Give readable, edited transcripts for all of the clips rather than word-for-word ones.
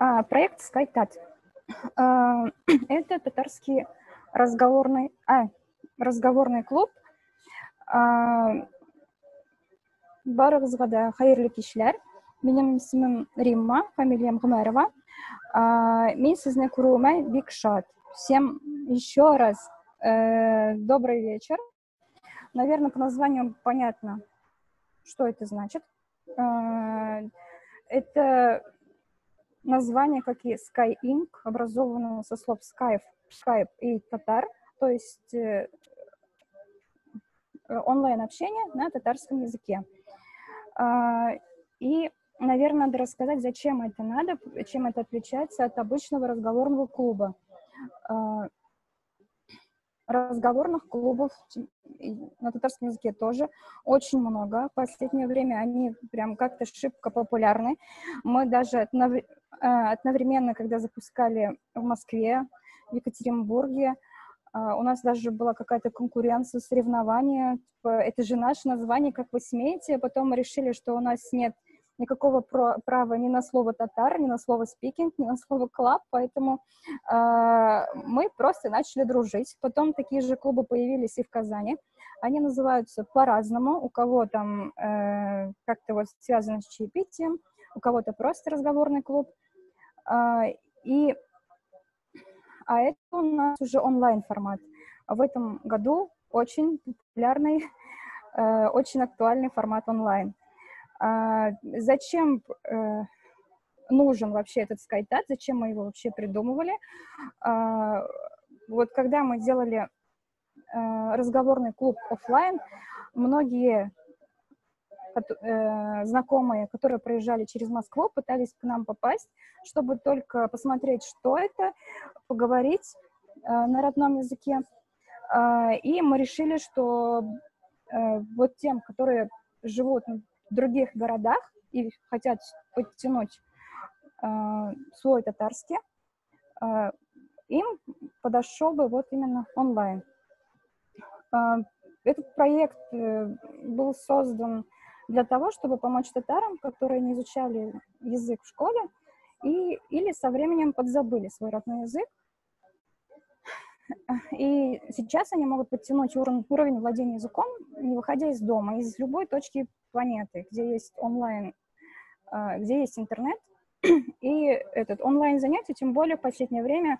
Проект SkyTat. Это татарский разговорный клуб. Барыгызга да хайырлы кичләр. Минем исемем Римма, фамилиям Гомерова. Мен сезне күрүемә бик шат. Всем еще раз добрый вечер. Наверное, по названию понятно, что это значит. Это название, как и Sky Inc., образовано со слов Skype и татар, то есть онлайн-общение на татарском языке. И, наверное, надо рассказать, зачем это надо, чем это отличается от обычного разговорного клуба. Разговорных клубов на татарском языке тоже очень много. В последнее время они прям как-то шибко популярны. Мы даже одновременно, когда запускали в Москве, в Екатеринбурге, у нас даже была какая-то конкуренция, соревнование. Это же наше название, как вы смеете. Потом мы решили, что у нас нет никакого права ни на слово татар, ни на слово speaking, ни на слово клаб, поэтому мы просто начали дружить. Потом такие же клубы появились и в Казани. Они называются по-разному. У кого там как-то вот связано с чаепитием, у кого-то просто разговорный клуб. А это у нас уже онлайн-формат. В этом году очень популярный, очень актуальный формат онлайн. Зачем нужен вообще этот SkyTat? Зачем мы его вообще придумывали? Вот когда мы делали разговорный клуб офлайн, многие знакомые, которые проезжали через Москву, пытались к нам попасть, чтобы только посмотреть, что это, поговорить на родном языке. И мы решили, что вот тем, которые живут в других городах и хотят подтянуть свой татарский, им подошел бы вот именно онлайн. Этот проект был создан для того, чтобы помочь татарам, которые не изучали язык в школе или со временем подзабыли свой родной язык. И сейчас они могут подтянуть уровень владения языком, не выходя из дома, из любой точки планеты, где есть онлайн, где есть интернет. И этот онлайн-занятие, тем более в последнее время,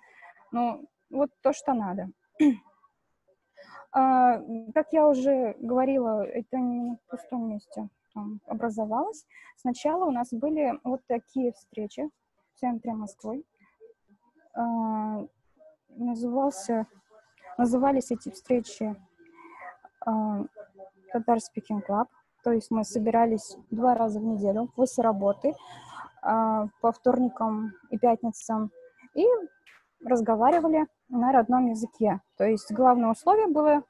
ну, вот то, что надо. Как я уже говорила, это не на пустом месте образовалось. Сначала у нас были вот такие встречи в центре Москвы. Назывались эти встречи Tatar Speaking Club, то есть мы собирались 2 раза в неделю после работы, по вторникам и пятницам, и разговаривали на родном языке. То есть главное условие было: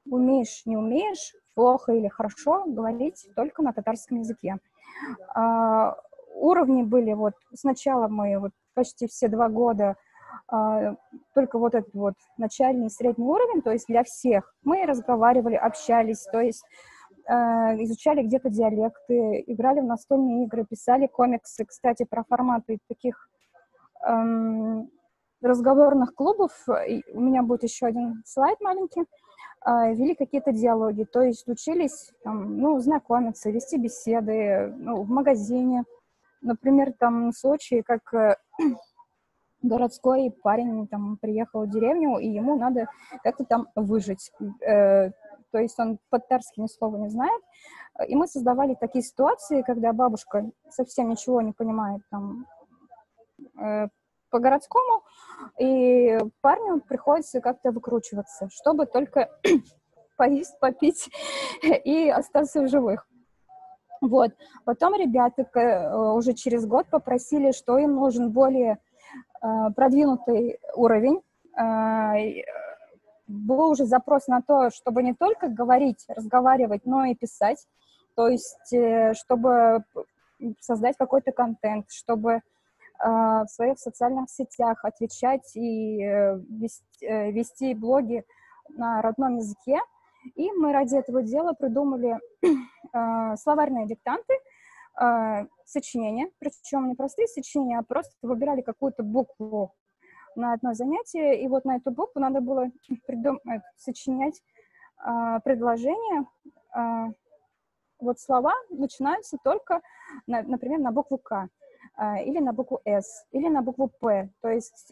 умеешь, не умеешь, плохо или хорошо, говорить только на татарском языке. Уровни были вот сначала мы вот почти все 2 года только вот этот вот начальный и средний уровень, то есть для всех. Мы разговаривали, общались, то есть изучали где-то диалекты, играли в настольные игры, писали комиксы. Кстати, про форматы таких разговорных клубов у меня будет еще один слайд маленький. Вели какие-то диалоги, то есть учились знакомиться, вести беседы в магазине. Например, там случаи, как городской парень там приехал в деревню, и ему надо как-то там выжить. То есть он по-татарски ни слова не знает. И мы создавали такие ситуации, когда бабушка совсем ничего не понимает там по-городскому, и парню приходится как-то выкручиваться, чтобы только поесть, попить и остаться в живых. Вот. Потом ребята уже через год попросили, что им нужен более продвинутый уровень. Был уже запрос на то, чтобы не только говорить, разговаривать, но и писать. То есть, чтобы создать какой-то контент, чтобы в своих социальных сетях отвечать и вести блоги на родном языке. И мы ради этого дела придумали словарные диктанты, сочинения, причем не простые сочинения, а просто выбирали какую-то букву на одно занятие, и вот на эту букву надо было сочинять предложение. Вот слова начинаются только, например, на букву «К», или на букву «С», или на букву «П». То есть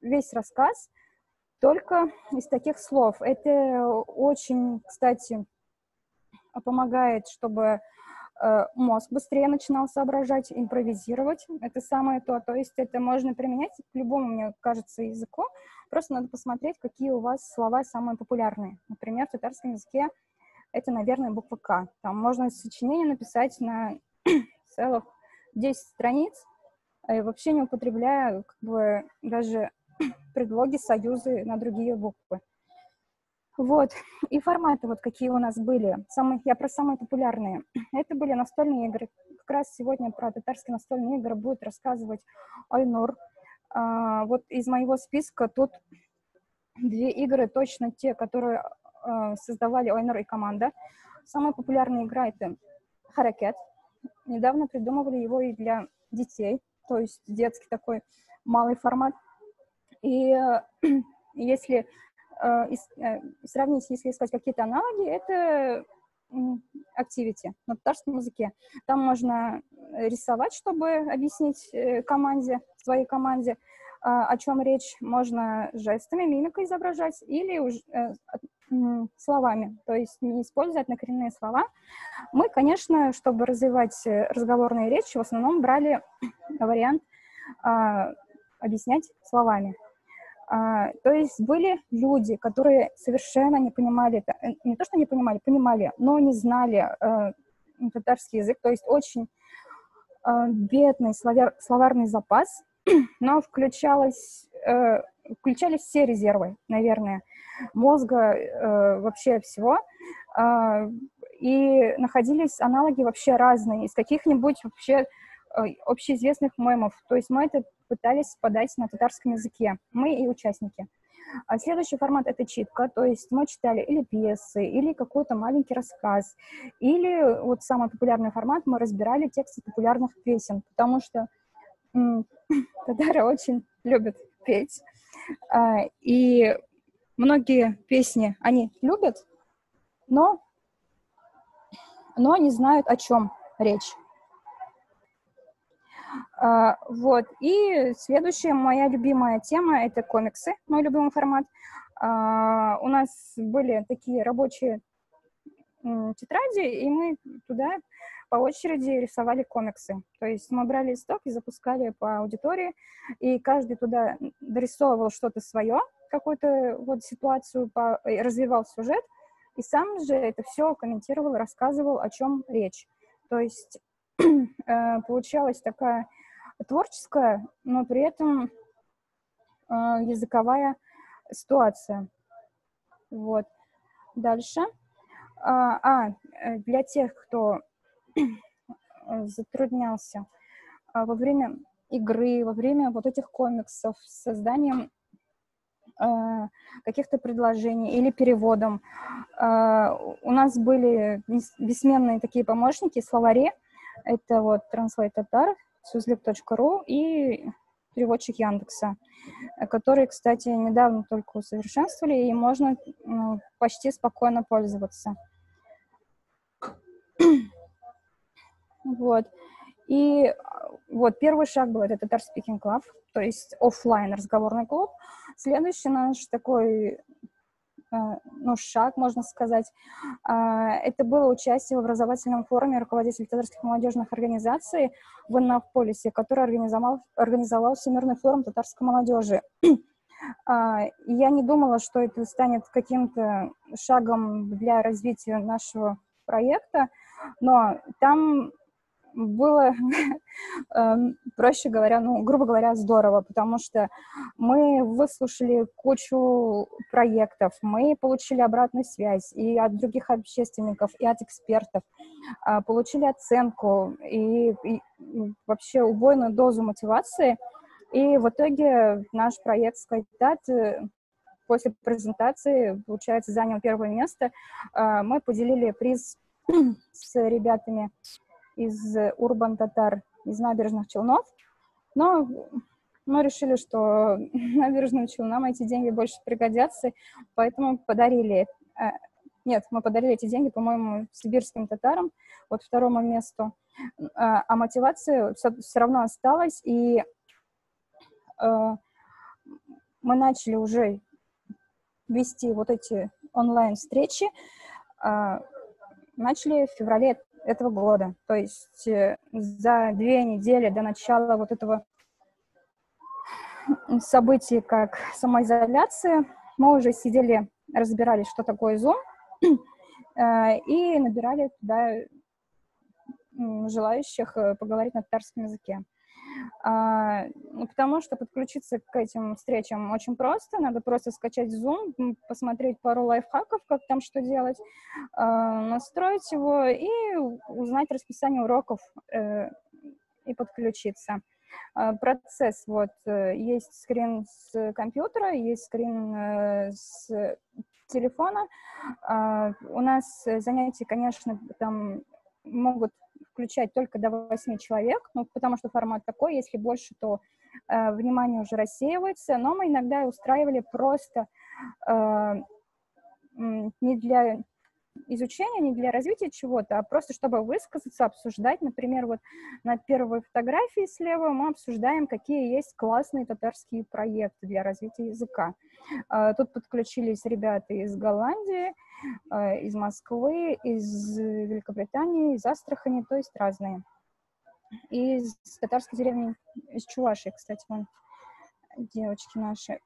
весь рассказ только из таких слов. Это очень, кстати, помогает, чтобы мозг быстрее начинал соображать, импровизировать. Это самое то. То есть это можно применять к любому, мне кажется, языку. Просто надо посмотреть, какие у вас слова самые популярные. Например, в татарском языке это, наверное, буква «К». Там можно сочинение написать на целых 10 страниц, вообще не употребляя как бы даже предлоги, союзы на другие буквы. Вот. И форматы вот какие у нас были. Я про самые популярные. Это были настольные игры. Как раз сегодня про татарские настольные игры будет рассказывать Айнур. Вот из моего списка тут 2 игры точно те, которые создавали Айнур и команда. Самая популярная игра — это Харакет. Недавно придумывали его и для детей, то есть детский такой малый формат. И если сравнить, если искать какие-то аналоги, это Activity на татарском языке. Там можно рисовать, чтобы объяснить своей команде, о чем речь. Можно жестами, мимикой изображать или словами, то есть не используя однокоренные слова. Мы, конечно, чтобы развивать разговорные речи, в основном брали вариант объяснять словами. То есть были люди, которые совершенно не понимали, не то что не понимали, понимали, но не знали татарский язык, то есть очень бедный словарный запас, но включались все резервы, наверное, мозга, вообще всего, и находились аналоги вообще разные, из каких-нибудь вообще общеизвестных мемов, то есть мы это пытались подать на татарском языке, мы и участники. Следующий формат — это читка, то есть мы читали или пьесы, или какой-то маленький рассказ, или вот самый популярный формат — мы разбирали тексты популярных песен, потому что татары очень любят петь, и многие песни они любят, но не знают, о чем речь. Вот. И следующая моя любимая тема — это комиксы, мой любимый формат. У нас были такие рабочие тетради, и мы туда по очереди рисовали комиксы. То есть мы брали листок и запускали по аудитории, и каждый туда дорисовывал что-то свое, какую-то вот ситуацию, развивал сюжет, и сам же это все комментировал, рассказывал, о чем речь. То есть получалась такая творческая, но при этом языковая ситуация. Вот. Дальше. Для тех, кто затруднялся во время игры, во время вот этих комиксов с созданием каких-то предложений или переводом, у нас были бессменные такие помощники, словари. Это вот Translate Tatar, suzlib.ru и переводчик Яндекса, которые, кстати, недавно только усовершенствовали, и можно почти спокойно пользоваться. Вот. И вот первый шаг был — это Tatar Speaking Club, то есть офлайн разговорный клуб. Следующий наш такой шаг, можно сказать, это было участие в образовательном форуме руководителей татарских молодежных организаций в Иннополисе, который организовал Всемирный форум татарской молодежи. Я не думала, что это станет каким-то шагом для развития нашего проекта, но там было, проще говоря, грубо говоря, здорово, потому что мы выслушали кучу проектов, мы получили обратную связь и от других общественников, и от экспертов, получили оценку и вообще убойную дозу мотивации. И в итоге наш проект SkyTat после презентации, получается, занял первое место. Мы поделили приз с ребятами из Урбан-Татар, из Набережных Челнов, но мы решили, что Набережным Челнам эти деньги больше пригодятся, поэтому подарили, нет, мы подарили эти деньги, по-моему, сибирским татарам, вот второму месту, а мотивация все равно осталась, и мы начали уже вести вот эти онлайн-встречи, начали в феврале этого года. То есть за 2 недели до начала вот этого события, как самоизоляция, мы уже сидели, разбирались, что такое Zoom, и набирали туда желающих поговорить на татарском языке. Потому что подключиться к этим встречам очень просто. Надо просто скачать Zoom, посмотреть пару лайфхаков, как там что делать, настроить его и узнать расписание уроков и подключиться. Процесс, вот, есть скрин с компьютера, есть скрин с телефона. У нас занятия, конечно, там могут включать только до 8 человек, ну, потому что формат такой, если больше, то внимание уже рассеивается, но мы иногда устраивали просто не для изучения, не для развития чего-то, а просто чтобы высказаться, обсуждать. Например, вот на первой фотографии слева мы обсуждаем, какие есть классные татарские проекты для развития языка. Тут подключились ребята из Голландии, из Москвы, из Великобритании, из Астрахани, то есть разные. И из татарской деревни, из Чувашии, кстати, вон, девочки наши.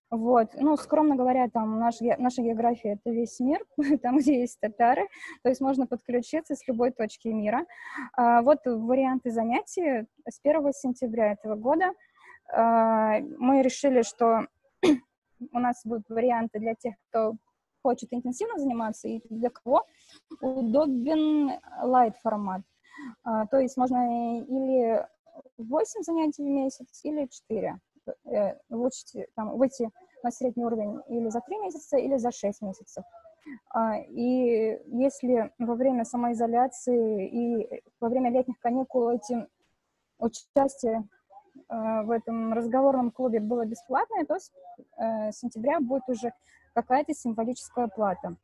Вот, ну, скромно говоря, там наша география — это весь мир, там, где есть татары, то есть можно подключиться с любой точки мира. Вот варианты занятий с 1 сентября этого года. Мы решили, что у нас будут варианты для тех, кто хочет интенсивно заниматься, и для кого удобен light-формат. То есть можно или 8 занятий в месяц, или 4. Выйти на средний уровень или за 3 месяца, или за 6 месяцев. И если во время самоизоляции и во время летних каникул участие в этом разговорном клубе было бесплатное, то с сентября будет уже какая-то символическая плата.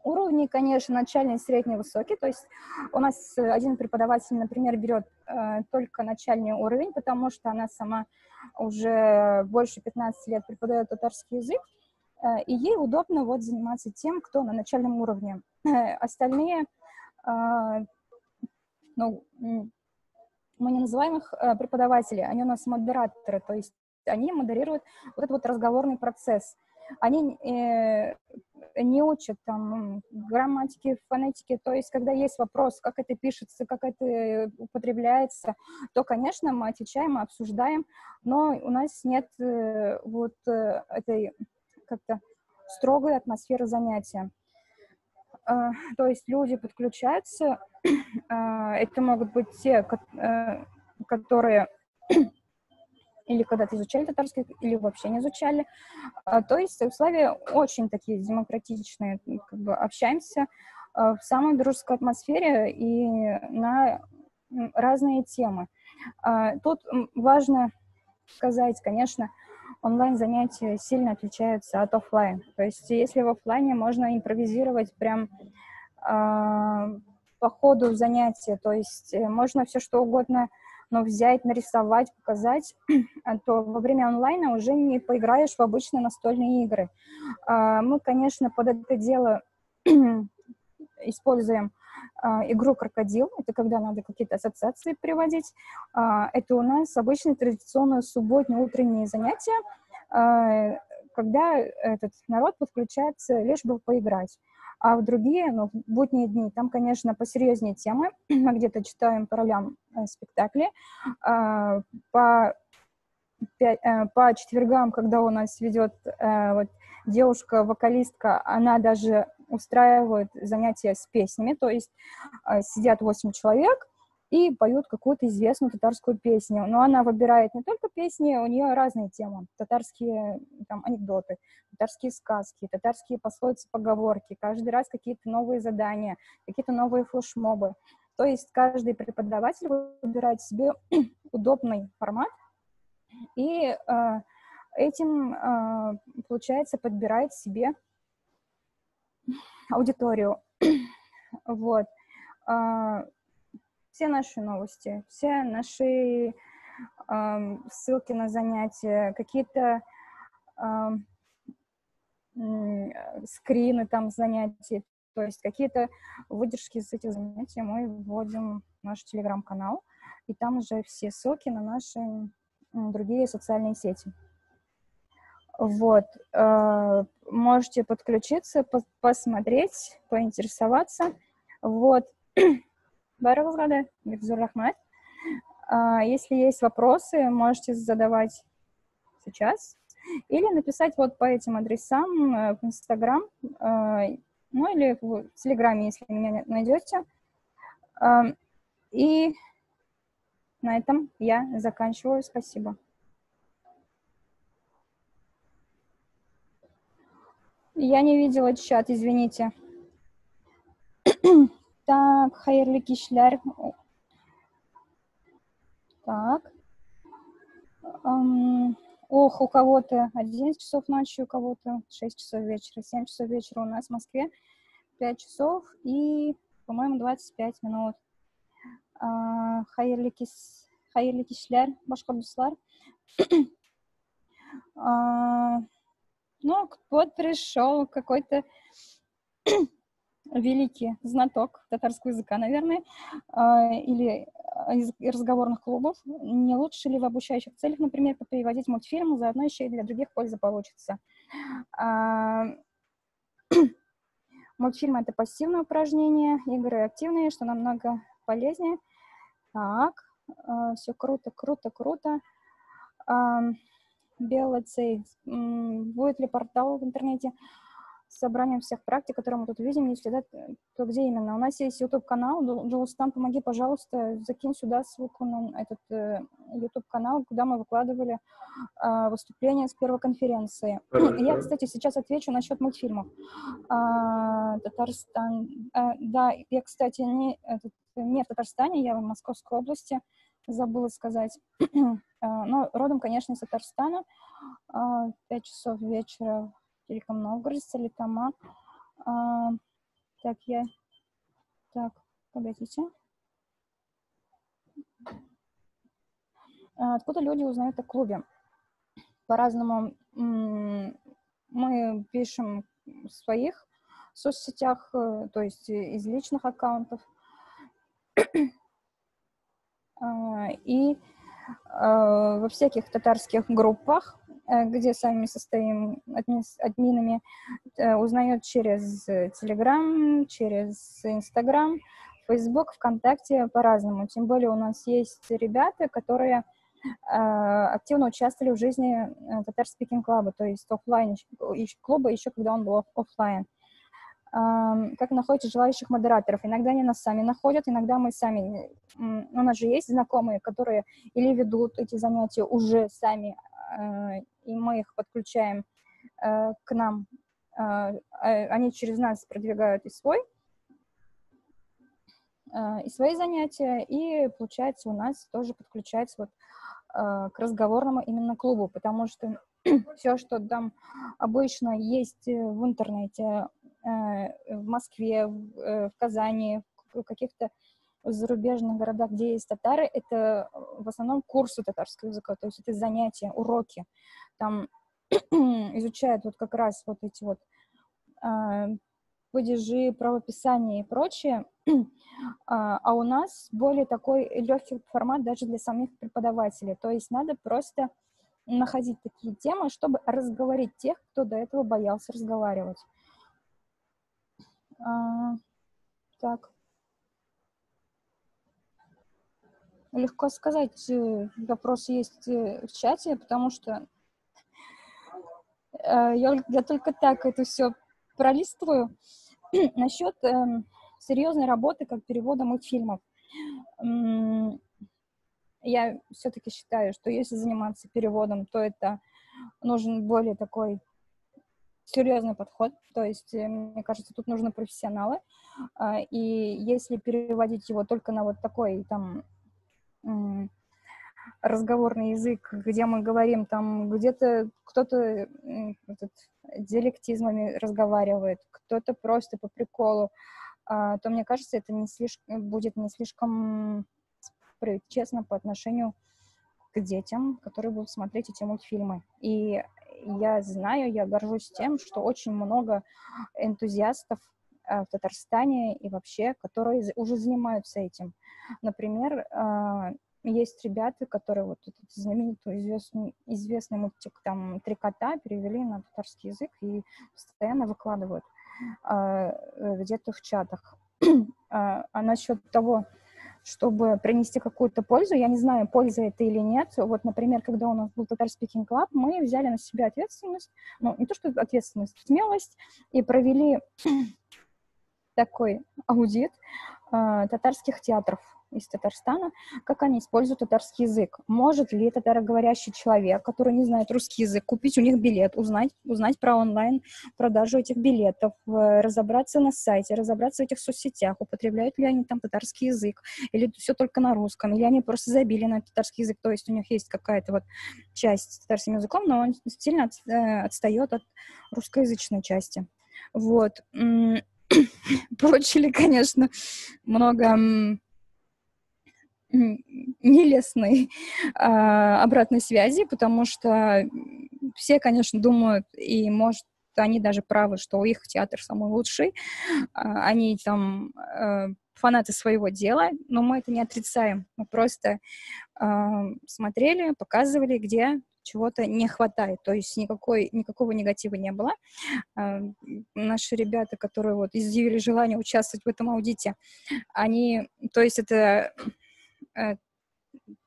Уровни, конечно, начальный, средний, высокий. То есть у нас один преподаватель, например, берет только начальный уровень, потому что она сама уже больше 15 лет преподает татарский язык, и ей удобно вот заниматься тем, кто на начальном уровне. Остальные, ну, мы не называем их преподаватели, они у нас модераторы, то есть они модерируют вот этот вот разговорный процесс. Они не учат там грамматики, фонетики, то есть когда есть вопрос, как это пишется, как это употребляется, то, конечно, мы отвечаем, мы обсуждаем, но у нас нет вот этой как-то строгой атмосферы занятия. То есть люди подключаются, это могут быть те, которые или когда-то изучали татарский, или вообще не изучали. То есть условия очень такие демократичные, как бы общаемся в самой дружеской атмосфере и на разные темы. Тут важно сказать, конечно, онлайн-занятия сильно отличаются от офлайн. То есть если в офлайне можно импровизировать прям по ходу занятия, то есть можно все что угодно, но взять, нарисовать, показать, то во время онлайна уже не поиграешь в обычные настольные игры. Мы, конечно, под это дело используем игру «Крокодил». Это когда надо какие-то ассоциации приводить. Это у нас обычные традиционные субботние утренние занятия, когда этот народ подключается лишь бы поиграть. А в другие, ну, в будние дни, там, конечно, посерьезнее темы. Мы где-то читаем по ролям спектакли. По четвергам, когда у нас ведет вот, девушка-вокалистка, она даже устраивает занятия с песнями, то есть сидят 8 человек и поют какую-то известную татарскую песню. Но она выбирает не только песни, у нее разные темы. Татарские там, анекдоты, татарские сказки, татарские пословицы, поговорки. Каждый раз какие-то новые задания, какие-то новые флешмобы. То есть каждый преподаватель выбирает себе удобный формат и этим, получается, подбирает себе аудиторию. Вот. Все наши новости, все наши ссылки на занятия, какие-то скрины там занятий, то есть какие-то выдержки с этих занятий мы вводим в наш телеграм-канал, и там уже все ссылки на наши другие социальные сети. Вот. Можете подключиться, посмотреть, поинтересоваться. Вот. Барыгызга Бекзур рахмат. Если есть вопросы, можете задавать сейчас или написать вот по этим адресам в Инстаграм, ну или в Телеграме, если меня найдете. И на этом я заканчиваю. Спасибо. Я не видела чат, извините. Так, хайырлы кишләр. Так. Ох, у кого-то 11 часов ночи, у кого-то 6 часов вечера, 7 часов вечера у нас в Москве, 5 часов и, по-моему, 25 минут. Хайырлы кишләр, башкортлар. Ну, вот пришел какой-то великий знаток татарского языка, наверное, или из разговорных клубов. Не лучше ли в обучающих целях, например, переводить мультфильмы, заодно еще и для других польза получится? Мультфильмы — это пассивное упражнение, игры активные, что намного полезнее. Так, все круто, круто, круто. Белый цейд. Будет ли портал в интернете с собранием всех практик, которые мы тут видим? Если да, то где именно? У нас есть YouTube-канал. Джулстан, помоги, пожалуйста, закинь сюда ссылку на этот YouTube-канал, куда мы выкладывали выступления с первой конференции. Я, кстати, сейчас отвечу насчет мультфильмов. Татарстан. Да, я, кстати, не в Татарстане, я в Московской области, забыла сказать. Но родом, конечно, из Татарстана. 5 часов вечера в Великом Новгороде, Столица. Так, погодите. Откуда люди узнают о клубе? По-разному. Мы пишем в своих соцсетях, то есть из личных аккаунтов. И во всяких татарских группах, где сами состоим админами, узнают через Telegram, через Instagram, Facebook, ВКонтакте, по-разному. Тем более у нас есть ребята, которые активно участвовали в жизни Татар Speaking Club, то есть офлайн клуба, еще когда он был офлайн. Как находите желающих модераторов? Иногда они нас сами находят, иногда мы сами. У нас же есть знакомые, которые или ведут эти занятия уже сами, и мы их подключаем к нам. Они через нас продвигают и свои занятия, и, получается, у нас тоже подключается вот к разговорному именно клубу, потому что все, что там обычно есть в интернете, в Москве, в Казани, в каких-то зарубежных городах, где есть татары, это в основном курсы татарского языка, то есть это занятия, уроки. Там изучают вот как раз вот эти вот падежи, правописание и прочее, а у нас более такой легкий формат даже для самих преподавателей, то есть надо просто находить такие темы, чтобы разговорить тех, кто до этого боялся разговаривать. Так. Легко сказать, вопрос есть в чате, потому что я только так это все пролистываю. Насчет серьезной работы, как перевода мультфильмов. Я все-таки считаю, что если заниматься переводом, то это нужен более такой серьезный подход, то есть, мне кажется, тут нужны профессионалы, и если переводить его только на вот такой там разговорный язык, где мы говорим там, где-то кто-то диалектизмами разговаривает, кто-то просто по приколу, то, мне кажется, это будет не слишком честно по отношению к детям, которые будут смотреть эти мультфильмы. И я знаю, я горжусь тем, что очень много энтузиастов в Татарстане и вообще, которые уже занимаются этим. Например, есть ребята, которые вот этот знаменитый известный мультик там «Три кота» перевели на татарский язык и постоянно выкладывают где-то в чатах. А насчет того, чтобы принести какую-то пользу, я не знаю, польза это или нет. Вот, например, когда у нас был Tatar Speaking Club, мы взяли на себя ответственность, ну, не то что ответственность, смелость, и провели такой аудит татарских театров из Татарстана, как они используют татарский язык. Может ли татароговорящий человек, который не знает русский язык, купить у них билет, узнать про онлайн-продажу этих билетов, разобраться на сайте, разобраться в этих соцсетях, употребляют ли они там татарский язык, или все только на русском, или они просто забили на татарский язык, то есть у них есть какая-то вот часть с татарским языком, но он сильно отстает от русскоязычной части. Вот. Получили, конечно, много нелестной обратной связи, потому что все, конечно, думают, и, может, они даже правы, что их театр самый лучший, они там фанаты своего дела, но мы это не отрицаем, мы просто смотрели, показывали, где чего-то не хватает, то есть никакого негатива не было. Наши ребята, которые вот изъявили желание участвовать в этом аудите, они, то есть это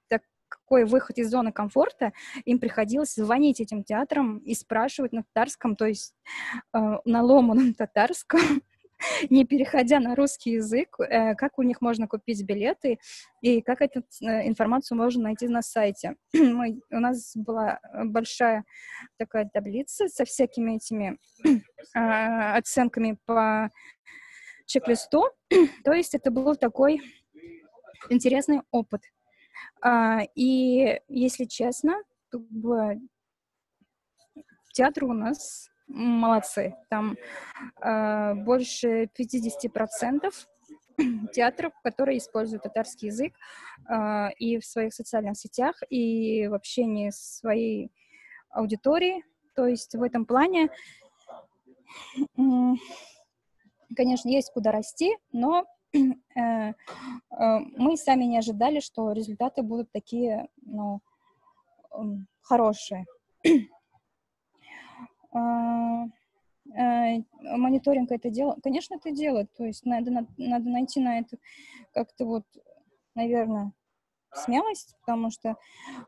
такой выход из зоны комфорта, им приходилось звонить этим театрам и спрашивать на татарском, то есть на ломаном татарском, не переходя на русский язык, как у них можно купить билеты и как эту информацию можно найти на сайте. У нас была большая такая таблица со всякими этими оценками по чек-листу, то есть это был такой интересный опыт. И, если честно, театры у нас молодцы. Там больше 50% театров, которые используют татарский язык и в своих социальных сетях, и в общении с своей аудиторией. То есть в этом плане, конечно, есть куда расти, но мы сами не ожидали, что результаты будут такие, ну, хорошие. Мониторинг это дело, конечно, это делает, то есть надо найти на это как-то вот, наверное, смелость, потому что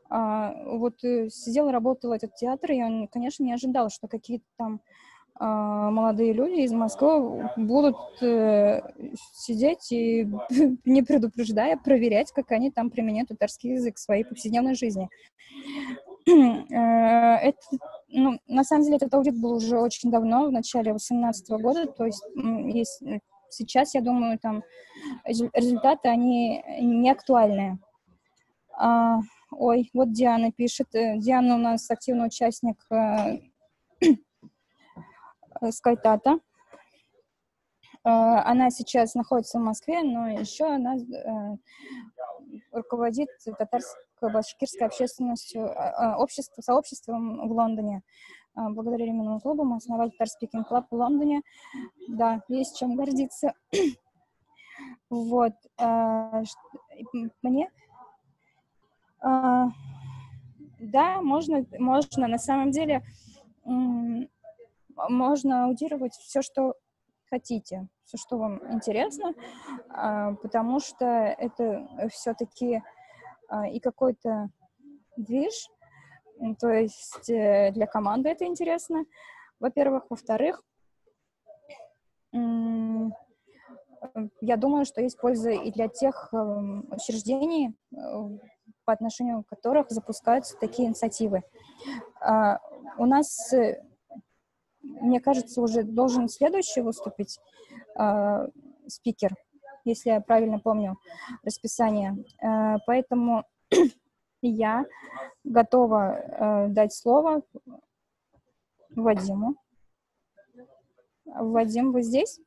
вот сидел, работал этот театр, и он, конечно, не ожидал, что какие-то там молодые люди из Москвы будут сидеть и, не предупреждая, проверять, как они там применяют татарский язык в своей повседневной жизни. Это, ну, на самом деле, этот аудит был уже очень давно, в начале 2018 года, то есть сейчас, я думаю, там результаты, они не актуальные. Ой, вот Диана пишет. Диана у нас активный участник SkyTata. Она сейчас находится в Москве, но еще она руководит татарско-башкирской сообществом в Лондоне. Благодаря Лениному клубу мы основали Tatar Speaking Club в Лондоне. Да, есть чем гордиться. Вот. Мне... Да, можно, на самом деле, можно аудировать все, что хотите, все, что вам интересно, потому что это все-таки и какой-то движ, то есть для команды это интересно, во-первых. Во-вторых, я думаю, что есть польза и для тех учреждений, по отношению к которых запускаются такие инициативы. У нас мне кажется, уже должен следующий выступить спикер, если я правильно помню расписание. Поэтому я готова дать слово Вадиму. Вадим, вы здесь?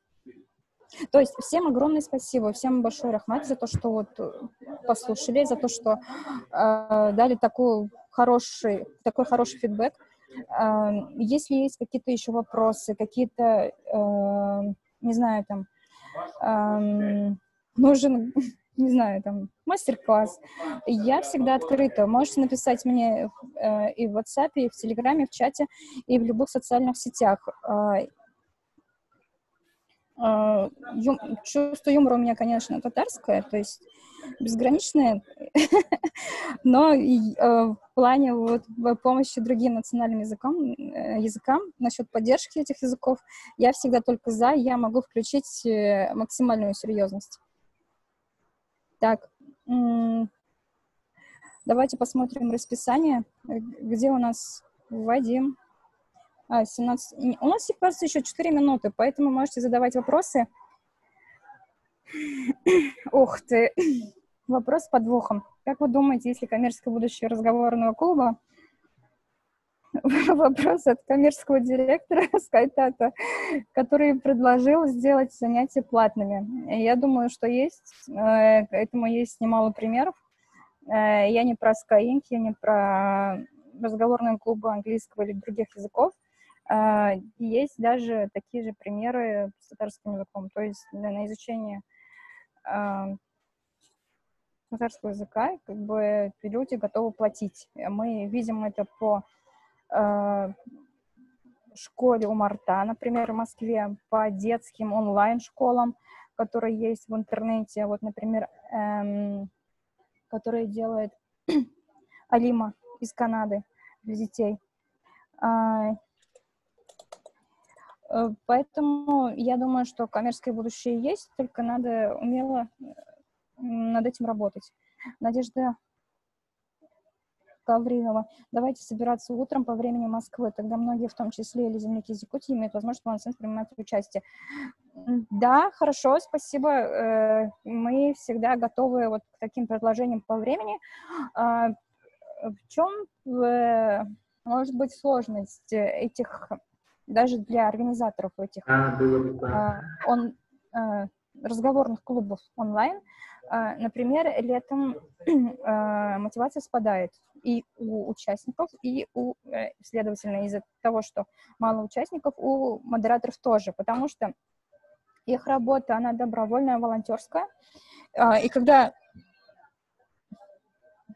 То есть всем огромное спасибо, всем большой рахмат за то, что вот послушали, за то, что дали такой хороший фидбэк. Если есть какие-то еще вопросы, какие-то, не знаю, там, нужен, не знаю, там, мастер-класс, я всегда открыта. Можете написать мне и в WhatsApp, и в Телеграме, в чате, и в любых социальных сетях. Чувство юмора у меня, конечно, татарское, то есть безграничное, но в плане вот помощи другим национальным языкам, насчет поддержки этих языков, я всегда только за, я могу включить максимальную серьезность. Так, давайте посмотрим расписание, где у нас Вадим. 17. У нас, кажется, еще 4 минуты, поэтому можете задавать вопросы. Ух ты, вопрос с подвохом. Как вы думаете, если коммерческое будущее разговорного клуба? Вопрос от коммерческого директора Скайтата, который предложил сделать занятия платными. Я думаю, что есть, этому есть немало примеров. Я не про Skyeng, я не про разговорные клубы английского или других языков. Есть даже такие же примеры с татарским языком, то есть на изучение татарского языка как бы люди готовы платить. Мы видим это по школе у Марта, например, в Москве, по детским онлайн-школам, которые есть в интернете. Вот, например, которые делает Алима из Канады для детей. Поэтому я думаю, что коммерческое будущее есть, только надо умело над этим работать. Надежда Гаврилова. Давайте собираться утром по времени Москвы. Тогда многие, в том числе или земляки из Якутии, имеют возможность полноценно принимать участие. Да, хорошо, спасибо. Мы всегда готовы вот к таким предложениям по времени. В чем может быть сложность этих, даже для организаторов этих разговорных клубов онлайн? Например, летом мотивация спадает и у участников, и следовательно, из-за того, что мало участников, у модераторов тоже, потому что их работа, она добровольная, волонтерская, и когда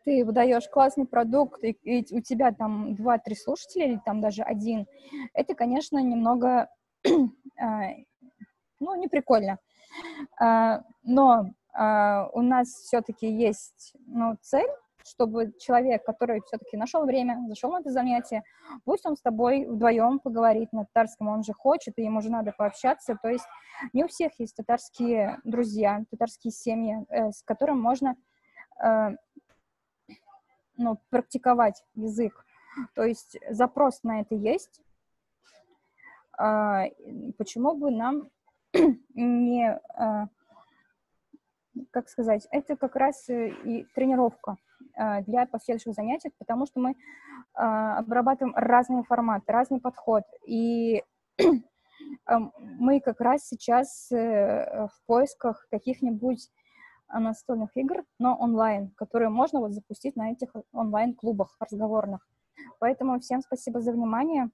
ты выдаешь классный продукт, и у тебя там 2-3 слушателя, или там даже один, это, конечно, немного, не прикольно. Но у нас все-таки есть, цель, чтобы человек, который все-таки нашел время, зашел на это занятие, пусть он с тобой вдвоем поговорит на татарском, он же хочет, и ему же надо пообщаться. То есть не у всех есть татарские друзья, татарские семьи, с которыми можно практиковать язык. То есть запрос на это есть. Почему бы нам не... как сказать, это как раз и тренировка для последующих занятий, потому что мы обрабатываем разные форматы, разный подход, и мы как раз сейчас в поисках каких-нибудь настольных игр, но онлайн, которые можно запустить на этих онлайн-клубах разговорных. Поэтому всем спасибо за внимание.